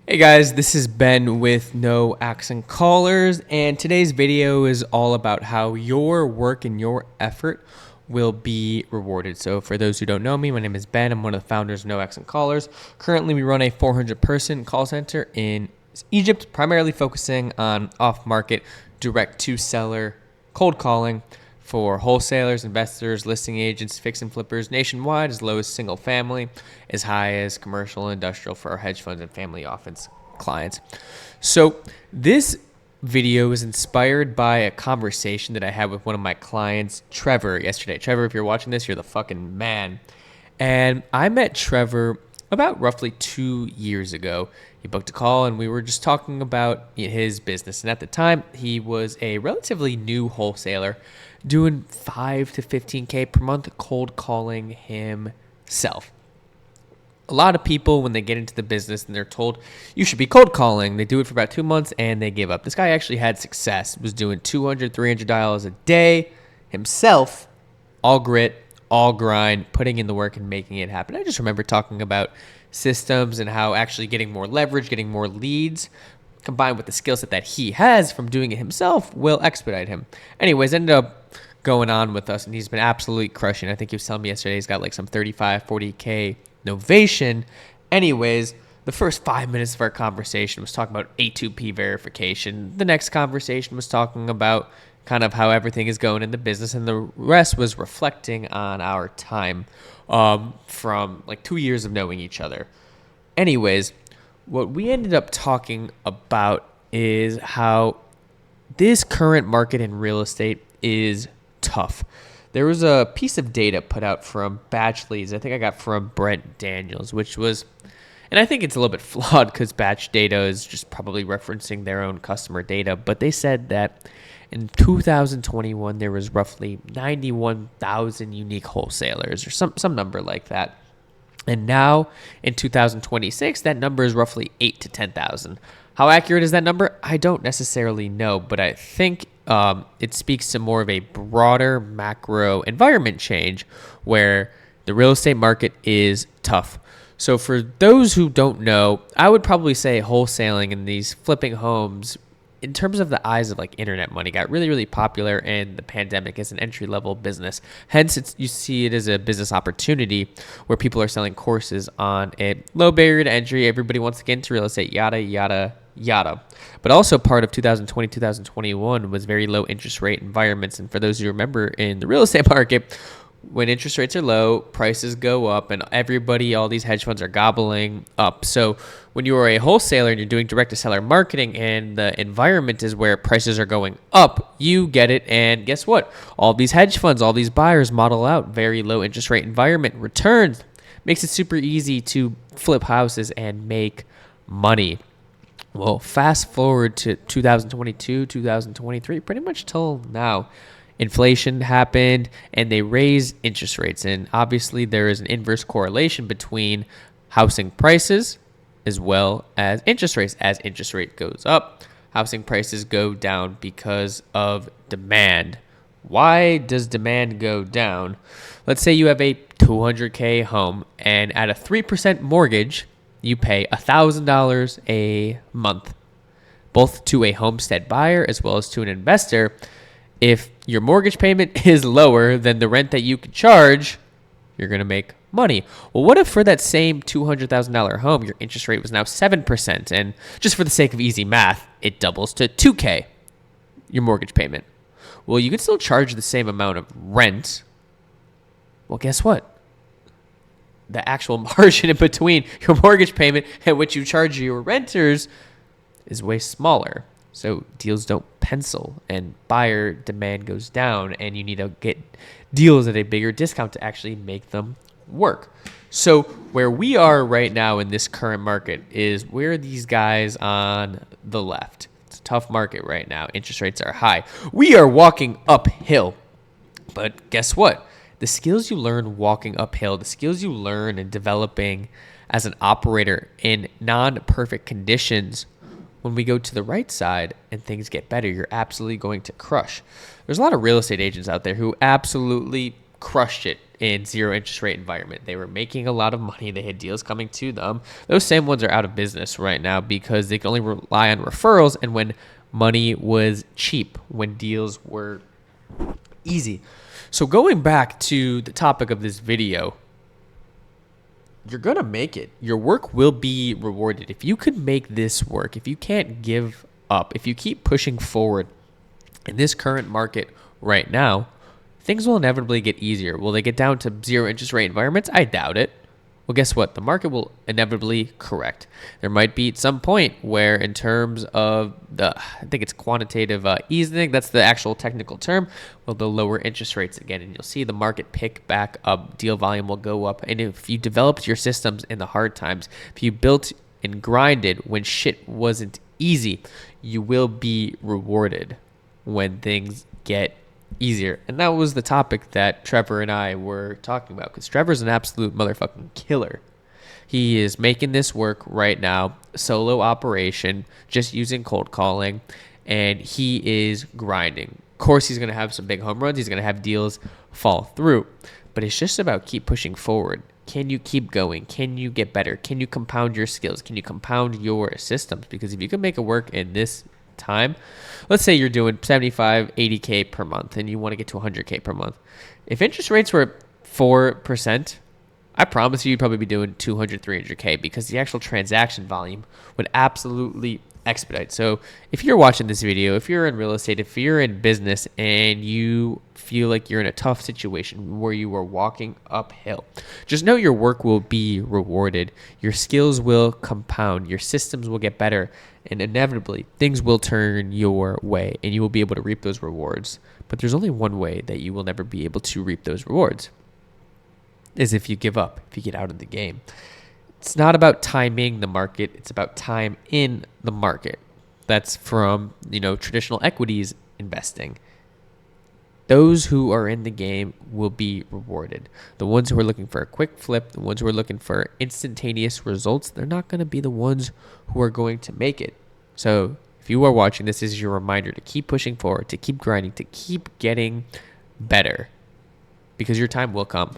Hey guys, this is Ben with No Accent Callers, and today's video is all about how your work and your effort will be rewarded. So, for those who don't know me, my name is Ben. I'm one of the founders of No Accent Callers. Currently, we run a 400-person call center in Egypt, primarily focusing on off-market, direct-to-seller cold calling for wholesalers, investors, listing agents, fix and flippers nationwide, as low as single family, as high as commercial and industrial for our hedge funds and family office clients. So this video is inspired by a conversation that I had with one of my clients, Trevor, yesterday. Trevor, if you're watching this, you're the fucking man. And I met Trevor about roughly 2 years ago. He booked a call and we were just talking about his business. And at the time, he was a relatively new wholesaler doing 5 to 15K per month cold calling himself. A lot of people, when they get into the business and they're told you should be cold calling, they do it for about 2 months and they give up. This guy actually had success, was doing $200, $300 a day himself, all grit, all grind, putting in the work and making it happen. I just remember talking about systems and how actually getting more leverage, getting more leads, combined with the skill set that he has from doing it himself, will expedite him. Anyways, ended up going on with us, and he's been absolutely crushing. I think he was telling me yesterday he's got like some 35, 40K novation. Anyways, the first 5 minutes of our conversation was talking about A2P verification. The next conversation was talking about kind of how everything is going in the business, and the rest was reflecting on our time from like 2 years of knowing each other. Anyways, what we ended up talking about is how this current market in real estate is tough. There was a piece of data put out from Batch Leads, I think I got from Brent Daniels, which was, and I think it's a little bit flawed because Batch data is just probably referencing their own customer data, but they said that in 2021, there was roughly 91,000 unique wholesalers or some number like that. And now in 2026, that number is roughly 8 to 10,000. How accurate is that number? I don't necessarily know, but I think it speaks to more of a broader macro environment change where the real estate market is tough. So for those who don't know, I would probably say wholesaling and these flipping homes, in terms of the eyes of like internet money, got really, really popular in the pandemic as an entry-level business. Hence, you see it as a business opportunity where people are selling courses on a low barrier to entry. Everybody wants to get into real estate, yada, yada, yada. But also part of 2020, 2021 was very low interest rate environments. And for those who remember in the real estate market, when interest rates are low, prices go up, and everybody, all these hedge funds are gobbling up. So when you are a wholesaler and you're doing direct-to-seller marketing and the environment is where prices are going up, you get it. And guess what? All these hedge funds, all these buyers model out very low interest rate environment returns. Makes it super easy to flip houses and make money. Well, fast forward to 2022, 2023, pretty much till now. Inflation happened and they raised interest rates. And obviously there is an inverse correlation between housing prices as well as interest rates. As interest rate goes up, housing prices go down because of demand. Why does demand go down? Let's say you have a 200K home and at a 3% mortgage, you pay $1,000 a month, both to a homestead buyer as well as to an investor. If your mortgage payment is lower than the rent that you could charge, you're going to make money. Well, what if for that same $200,000 home, your interest rate was now 7%? And just for the sake of easy math, it doubles to 2K, your mortgage payment. Well, you could still charge the same amount of rent. Well, guess what? The actual margin in between your mortgage payment and what you charge your renters is way smaller. So deals don't pencil and buyer demand goes down and you need to get deals at a bigger discount to actually make them work. So where we are right now in this current market is where these guys on the left. It's a tough market right now. Interest rates are high. We are walking uphill. But guess what? The skills you learn walking uphill, the skills you learn in developing as an operator in non-perfect conditions, when we go to the right side and things get better, you're absolutely going to crush. There's a lot of real estate agents out there who absolutely crushed it in zero interest rate environment. They were making a lot of money. They had deals coming to them. Those same ones are out of business right now because they can only rely on referrals and when money was cheap, when deals were easy. So going back to the topic of this video, you're going to make it. Your work will be rewarded. If you could make this work, if you can't give up, if you keep pushing forward in this current market right now, things will inevitably get easier. Will they get down to zero interest rate environments? I doubt it. Well, guess what? The market will inevitably correct. There might be at some point where in terms of I think it's quantitative easing, that's the actual technical term, well, they'll lower interest rates again, and you'll see the market pick back up. Deal volume will go up. And if you developed your systems in the hard times, if you built and grinded when shit wasn't easy, you will be rewarded when things get easier. And that was the topic that Trevor and I were talking about, because Trevor's an absolute motherfucking killer. He is making this work right now, solo operation, just using cold calling, and he is grinding. Of course, he's going to have some big home runs. He's going to have deals fall through, but it's just about keep pushing forward. Can you keep going? Can you get better? Can you compound your skills? Can you compound your systems? Because if you can make it work in this time, let's say you're doing 75, 80K per month and you want to get to 100K per month. If interest rates were 4%, I promise you'd probably be doing 200, 300K because the actual transaction volume would absolutely expedite. So if you're watching this video, if you're in real estate, if you're in business and you feel like you're in a tough situation where you are walking uphill, just know your work will be rewarded. Your skills will compound. Your systems will get better. And inevitably, things will turn your way and you will be able to reap those rewards. But there's only one way that you will never be able to reap those rewards, is if you give up, if you get out of the game. It's not about timing the market. It's about time in the market. That's from, traditional equities investing. Those who are in the game will be rewarded. The ones who are looking for a quick flip, the ones who are looking for instantaneous results, they're not going to be the ones who are going to make it. So if you are watching, this is your reminder to keep pushing forward, to keep grinding, to keep getting better, because your time will come.